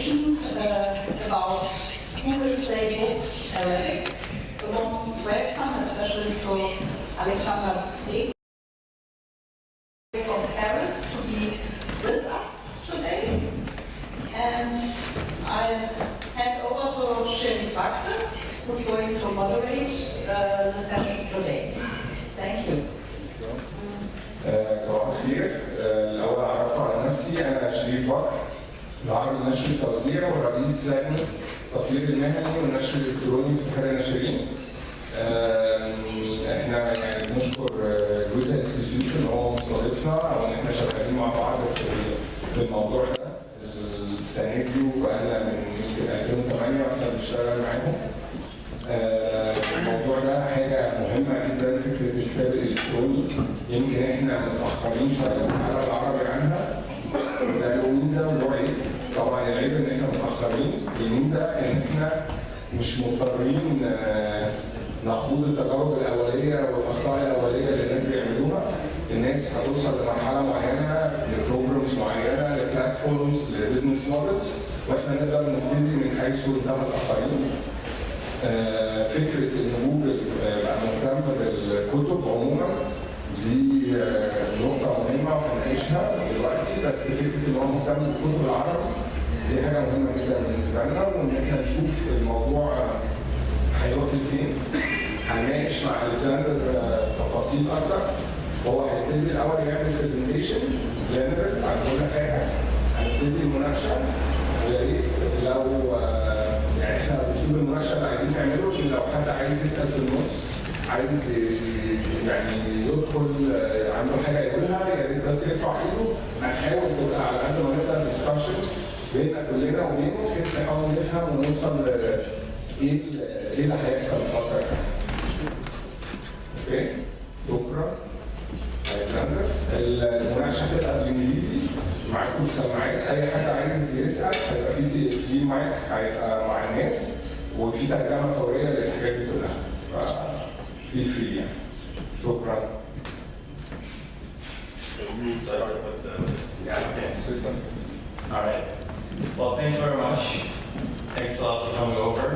presentation about Google Play Books Arabic. A warm welcome, especially to Alexander Bergman from Paris, to be with us today. And I hand over to Sherif Bakr, who's going to moderate the sessions today. Thank you. صباح الخير. الأول أعرف على نفسي، أنا شريف بكر، معمل نشر التوزيع ورئيس لجنة التطوير المهني والنشر الإلكتروني في اتحاد الناشرين. إحنا يعني بنشكر جوته انستيتيوت إن هو مستضيفنا أو إن إحنا شغالين مع بعض في الموضوع ده السنة دي، وبقالنا من يمكن 2008 وإحنا بنشتغل معاهم. الموضوع ده حاجة مهمة جدا، فكرة الكتاب الإلكتروني. يمكن احنا متأخرين شوية في العالم العربي عنها، ده له ميزة وله عيب. طبعا العيب ان احنا متأخرين، الميزة ان احنا مش مضطرين نخوض التجارب الأولية والأخطاء الأولية اللي الناس بيعملوها. الناس هتوصل لمرحلة معينة، لبروجرامز معينة، لبلاتفورمز، لبزنس مودلز، واحنا نقدر نبتدي من حيث انتهى الآخرين. فكرة إن جوجل بقى مهتم بالكتب عموما دي نقطة مهمة وهنعيشها دلوقتي، بس فكرة إن هو مهتم بالكتب العربي دي حاجة مهمة جدا بالنسبة لنا، وإن إحنا نشوف الموضوع هيروح فين. هنناقش مع ألكسندر تفاصيل أكتر. هو هيبتدي الأول يعمل برزنتيشن جنرال عن كل حاجة، هنبتدي المناقشة. ويا ريت لو يعني احنا اسلوب المناقشه اللي عايزين نعمله ان لو حد عايز يسال في النص، عايز يعني يدخل عنده حاجه يقولها، يا ريت بس يرفع ايده. هنحاول تبقى على قد ما نقدر ديسكشن بيننا كلنا وبينه، بحيث نحاول نفهم ونوصل ايه اللي هيحصل الفتره دي. اوكي؟ شكرا. الكسندر. المناقشه هتبقى بالانجليزي، معاكم سماعات، اي حد عايز يسال هيبقى في مايك هيبقى مع الناس، وفي ترجمه فوريه للحاجات دي كلها. فيل فري يعني. شكرا. All right. Well, thanks very much. Thanks a lot for coming over,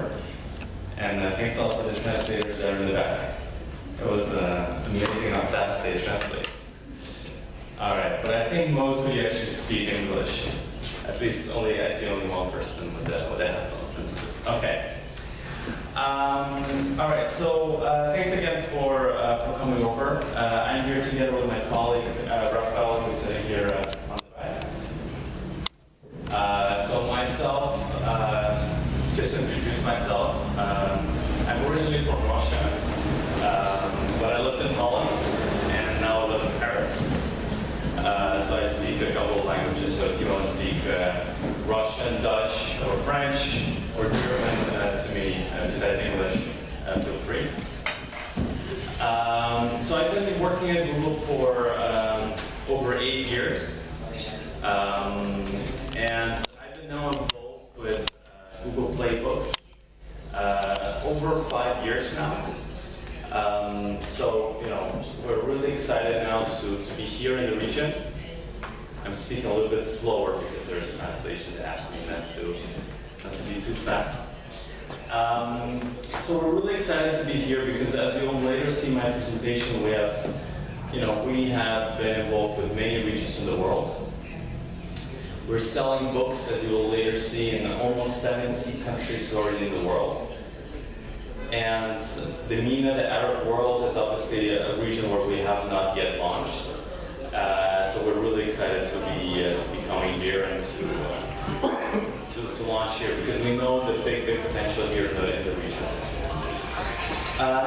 and thanks a lot for the translators there in the back. It was amazing how fast they translate. All right, but I think most of you actually speak English. At least I see only one person with the headphones. Okay. All right, so thanks again for coming over. I'm here together with my colleague, Rafael, who's sitting here on the back. So myself, just to introduce myself, I'm originally from Russia, but I lived in Holland, and now I live in Paris. So I speak a couple of languages, so if you want to speak Russian, Dutch, or French, or German to me, besides English, feel free. So I've been working at Google for over 8 years, and I've been now involved with Google Play Books over 5 years now. So, you know, we're really excited now to be here in the region. I'm speaking a little bit slower because there's translation to ask me not to be too fast. So we're really excited to be here because, as you'll later see in my presentation, we have been involved with many regions in the world. We're selling books, as you will later see, in almost 70 countries already in the world. And the MENA, the Arab world, is obviously a region where we have not yet launched. So we're really excited to be coming here and to launch here because we know the big potential here in the region.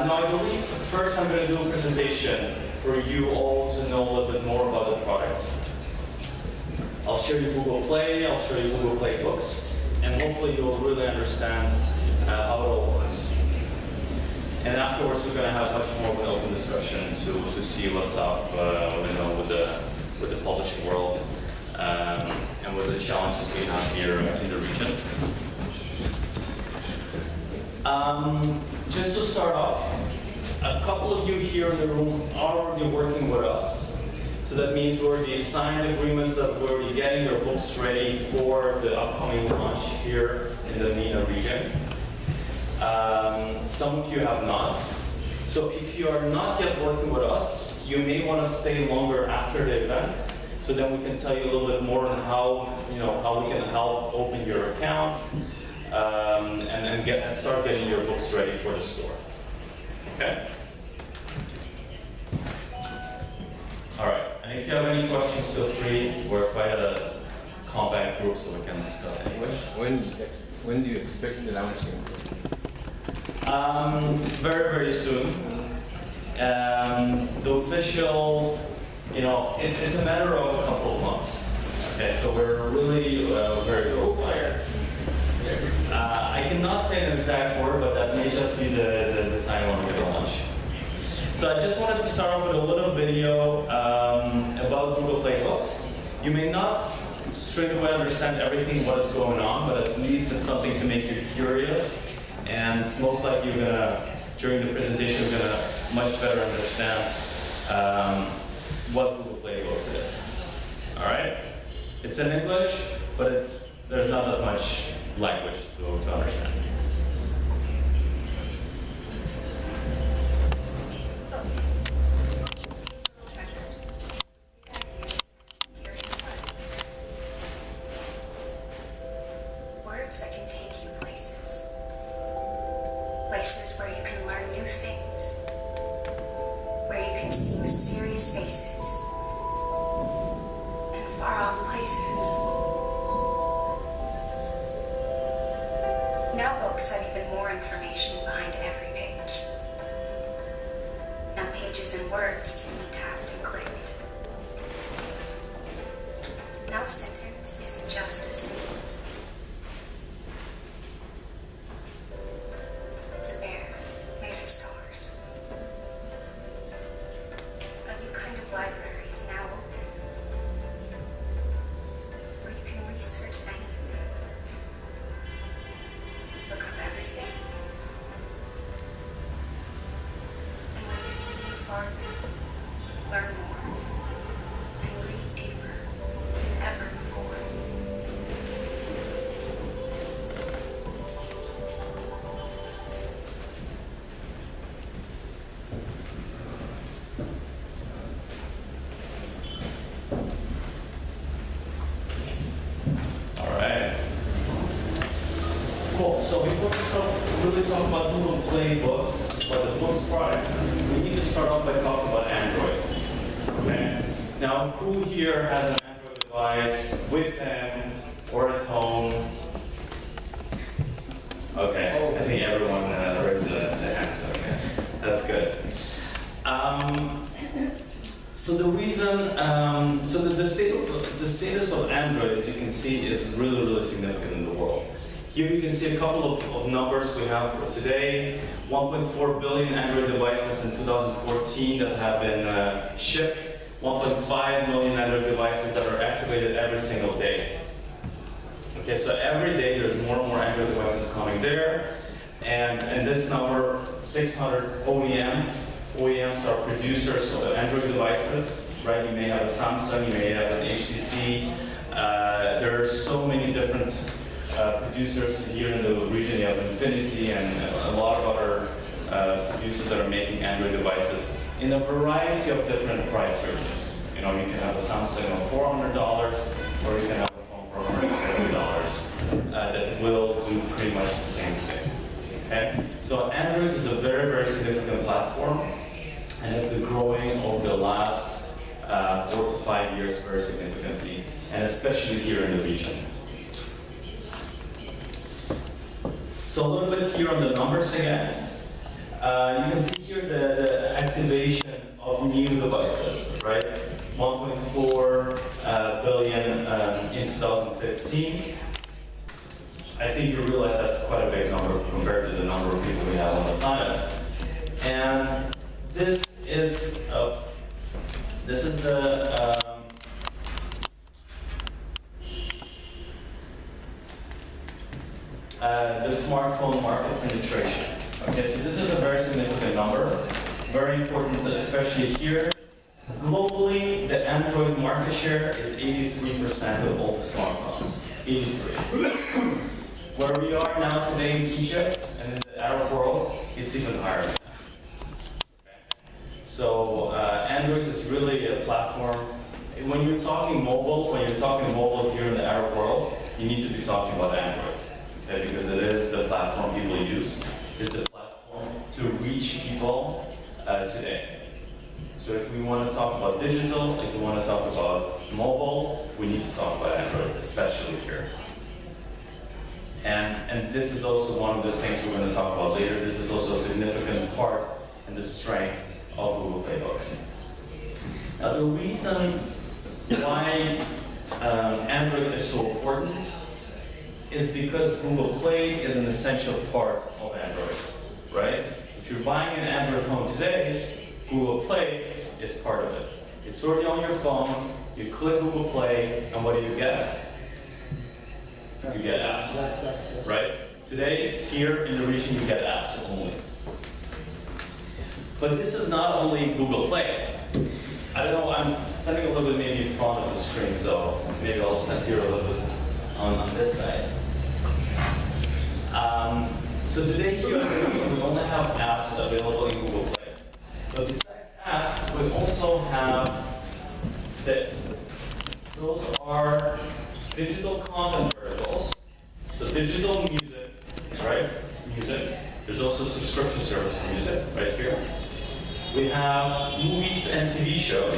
Now I believe first I'm going to do a presentation for you all to know a little bit more about the product. I'll show you Google Play, I'll show you Google Play Books, and hopefully you'll really understand how it all works. And afterwards, we're going to have much more of an open discussion to see what's up, with the publishing world and with the challenges we have here in the region. Just to start off, a couple of you here in the room are already working with us. So that means we're already signed agreements that we're already getting your books ready for the upcoming launch here in the MENA region. Some of you have not. So if you are not yet working with us, you may want to stay longer after the event, so then we can tell you a little bit more on how we can help open your account and start getting your books ready for the store. Okay. All right. And if you have any questions, feel free. We're quite a compact group, so we can discuss any questions. When do you expect the launching? Very, very soon. The official, it's a matter of a couple of months. Okay, so we're really very close by. I cannot say an exact word, but that may just be the time when we're going to launch. So I just wanted to start off with a little video about Google Play Books. You may not straight away understand everything what is going on, but at least it's something to make you curious. And most likely you're gonna, during the presentation, you're gonna much better understand what Google Play Books is. All right? It's in English, but there's not that much language to understand. Words that can take you places. Places where you can learn new things. Where you can see mysterious faces. And far-off places. Now books have even more information behind every page. Now pages and words can be tapped and clicked. Now a sentence isn't just a sentence. It's a bear made of stars. A new kind of library is now open, where you can research anything, look up everything, and when you see farther, learn more, and read deeper than ever before. All right. Cool. So before we start really talking about Google Play Books, or the books product, we need to start off by talking about Android. Okay. Now, who here has an Android device with them or at home? Okay. I think everyone raised their hands. Okay. That's good. So the reason, the status of Android, as you can see, is really, really significant in the world. Here you can see a couple of numbers we have for today. 1.4 billion Android devices in 2014 that have been shipped. 1.5 million Android devices that are activated every single day. Okay, so every day there's more and more Android devices coming there. And this number, 600 OEMs. OEMs are producers of Android devices, right? You may have a Samsung, you may have an HTC. There are so many different producers here in the region. You have Infinity and a lot of other producers that are making Android devices in a variety of different price ranges. You can have a Samsung of $400, or you can have a phone for $150 that will do pretty much the same thing. Okay? So Android is a very, very significant platform, and it's been growing over the last 4 to 5 years very significantly, and especially here in the region. So a little bit here on the numbers again. You can see here the activation of new devices, right? 1.4 billion in 2015. I think you realize that's quite a big number compared to the number of people we have on the planet. And this is the smartphone market penetration. Okay, so this is a very significant number, very important, especially here. Globally, the Android market share is 83% of all the smartphones. 83. Where we are now today in Egypt and in the Arab world, it's even higher than that. So Android is really a platform. When you're talking mobile here in the Arab world, you need to be talking about Android, okay? Because it is the platform people use. It's a platform to reach people today. So if we want to talk about digital, if we want to talk about mobile, we need to talk about Android, especially here. And this is also one of the things we're going to talk about later. This is also a significant part and the strength of Google Play Books. Now the reason why Android is so important is because Google Play is an essential part of Android, right? If you're buying an Android phone today, Google Play is part of it. It's already on your phone, you click Google Play, and what do you get? You get apps, right? Today, here in the region, you get apps only. But this is not only Google Play. I don't know, I'm standing a little bit maybe in front of the screen, so maybe I'll stand here a little bit on this side. So today here in the region, we only have apps available in Google Play. But besides apps, we also have this. Those are digital content verticals. So digital music, right? Music. There's also subscription service for music, right here. We have movies and TV shows,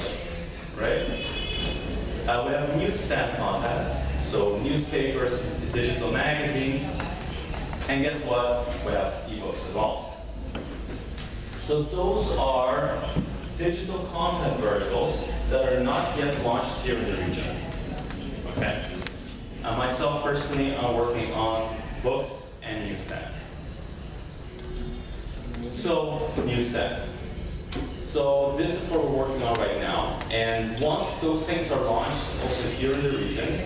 right? We have newsstand content, so newspapers, digital magazines, and guess what? We have ebooks as well. So those are digital content verticals that are not yet launched here in the region. Okay. Myself personally, I'm working on books and newsstand. So newsstand. So this is what we're working on right now. And once those things are launched, also here in the region,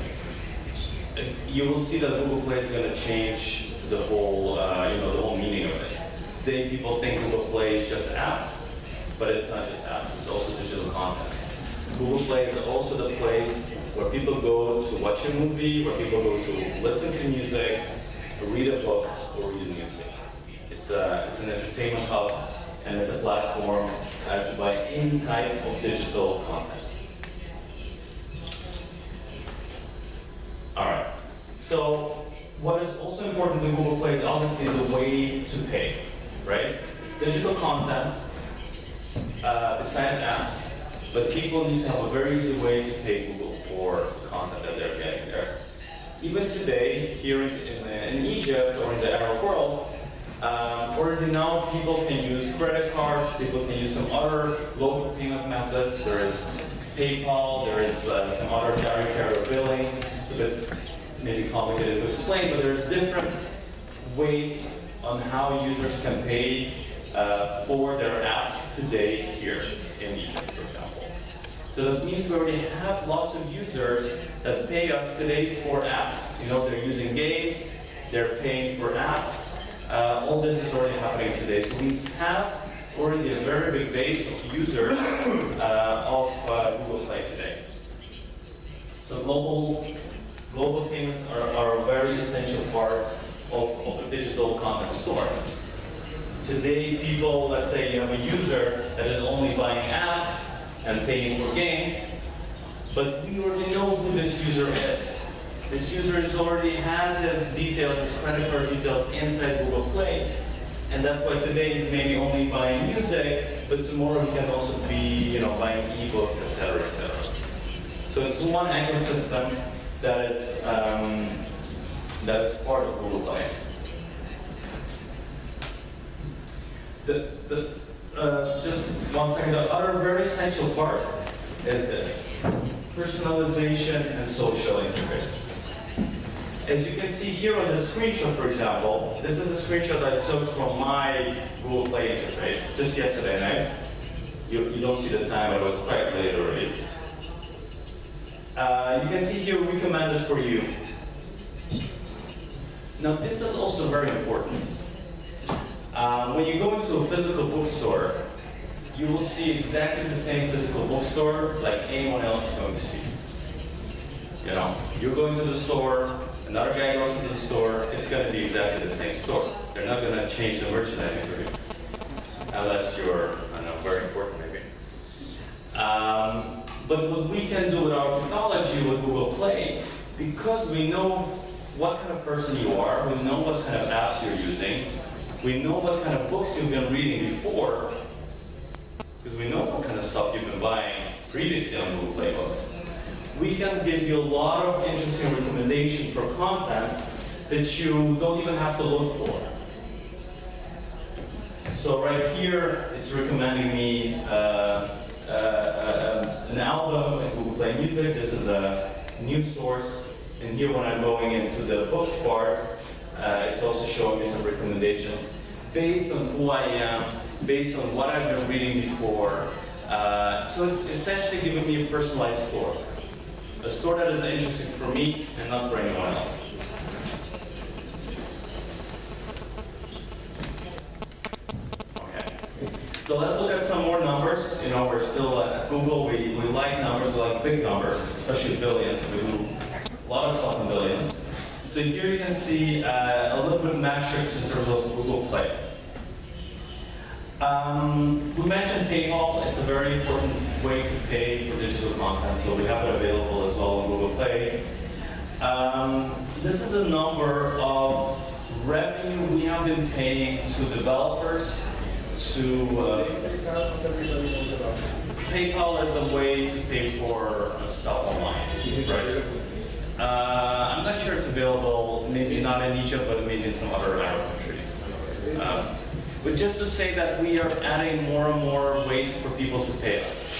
you will see that Google Play is going to change the whole, the whole meaning of it. Today, people think Google Play is just apps, but it's not just apps. It's also digital content. Google Play is also the place where people go to watch a movie, where people go to listen to music, read a book, or read a newspaper. It's an entertainment hub, and it's a platform to buy any type of digital content. All right. So what is also important in Google Play is obviously the way to pay, right? It's digital content besides apps, but people need to have a very easy way to pay Google for content that they're getting there. Even today, here in Egypt or in the Arab world, already now people can use credit cards, people can use some other local payment methods. There is PayPal, there is some other direct carrier billing. It's a bit maybe complicated to explain, but there's different ways on how users can pay for their apps today here in Egypt, for example. So that means we already have lots of users that pay us today for apps. You know, they're using games, they're paying for apps. All this is already happening today. So we have already a very big base of users of Google Play today. So global payments are a very essential part of a digital content store. Today, people, let's say you have a user that is only buying apps and paying for games, but we already know who this user is. This user already has his details, his credit card details inside Google Play. And that's why today he's maybe only buying music, but tomorrow he can also be, buying ebooks, etc., etc. So it's one ecosystem that is part of Google Play. Just one second. The other very essential part is this: personalization and social interface. As you can see here on the screenshot, for example, this is a screenshot I took from my Google Play interface just yesterday night. You don't see the time, but it was quite late already. You can see here recommended for you. Now this is also very important. When you go into a physical bookstore, you will see exactly the same physical bookstore like anyone else is going to see. You know, you're going to the store, another guy goes to the store, it's going to be exactly the same store. They're not going to change the merchandising for you. Unless you're, I don't know, very important maybe. But what we can do with our technology, with Google Play, because we know what kind of person you are, we know what kind of apps you're using, we know what kind of books you've been reading before, because we know what kind of stuff you've been buying previously on Google Play Books. We can give you a lot of interesting recommendations for content that you don't even have to look for. So right here, it's recommending me an album in Google Play Music. This is a news source. And here, when I'm going into the books part, it's also showing me some recommendations based on who I am, based on what I've been reading before. So it's essentially giving me a personalized store. A store that is interesting for me and not for anyone else. Okay. So let's look at some more numbers. You know, we're still at Google. We like numbers. We like big numbers, especially billions. We do a lot of stuff in billions. So here you can see a little bit of metrics in terms of Google Play. We mentioned PayPal. It's a very important way to pay for digital content, so we have it available as well on Google Play. This is a number of revenue we have been paying to developers, to PayPal is a way to pay for stuff online, right? I'm not sure it's available, maybe not in Egypt, but maybe in some other Arab countries. But just to say that we are adding more and more ways for people to pay us.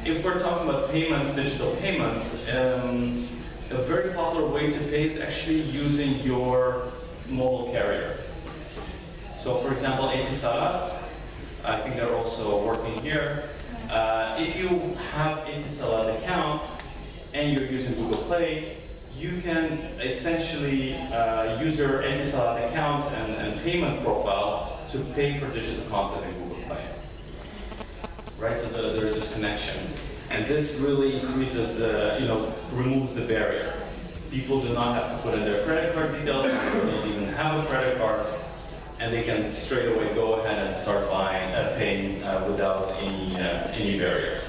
If we're talking about payments, digital payments, a very popular way to pay is actually using your mobile carrier. So for example, Etisalat, I think they're also working here. If you have Etisalat account and you're using Google Play, you can essentially use your Etisalat account and payment profile to pay for digital content in Google Play. Right, so there's this connection. And this really increases removes the barrier. People do not have to put in their credit card details, they don't even have a credit card, and they can straight away go ahead and start paying without any barriers.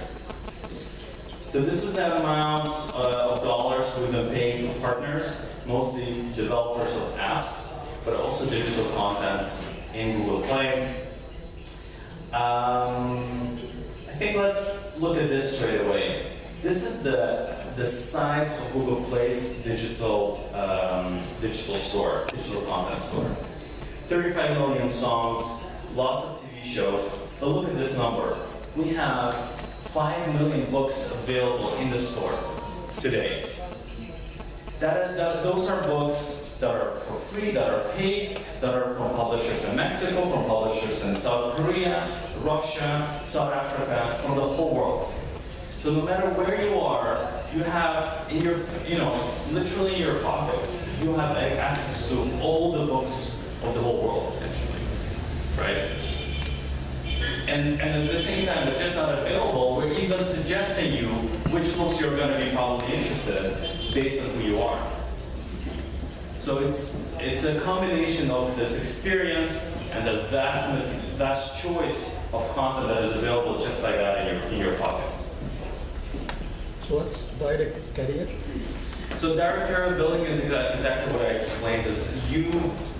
So this is the amount of dollars we've been paying for partners, mostly developers of apps, but also digital content in Google Play. I think let's look at this straight away. This is the size of Google Play's digital store, digital content store. 35 million songs, lots of TV shows, but look at this number. We have 5 million books available in the store today. Those are books that are for free, that are paid, that are from publishers in Mexico, from publishers in South Korea, Russia, South Africa, from the whole world. So no matter where you are, you have in your, it's literally in your pocket, you have access to all the books of the whole world, essentially, right? And at the same time, they're just not available. We're even suggesting you which books you're going to be probably interested in based on who you are. So it's a combination of this experience and the vast choice of content that is available just like that in your pocket. So what's direct carrier? So direct carrier billing is exactly what I explained. Is you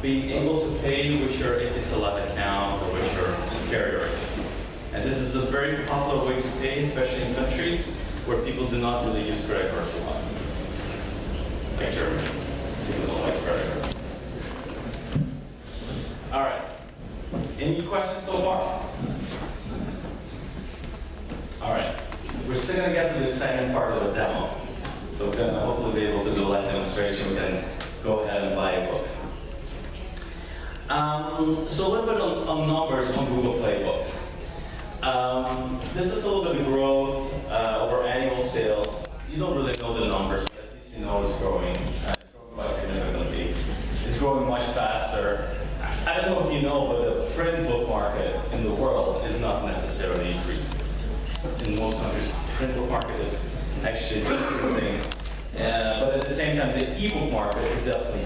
being able to pay with your Etisalat account or with your carrier. And this is a very popular way to pay, especially in countries where people do not really use credit cards a lot. Like Germany. People don't like credit cards. All right. Any questions so far? All right. We're still going to get to the exciting part of the demo. So we're going to hopefully be able to do a live demonstration. We can go ahead and buy a book. So a little bit on numbers on Google Play Books. This is a little bit of growth over annual sales. You don't really know the numbers, but at least you know it's growing. It's growing quite significantly. It's growing much faster. I don't know if you know, but the print book market in the world is not necessarily increasing. In most countries, the print book market is actually decreasing. But at the same time, the ebook market is definitely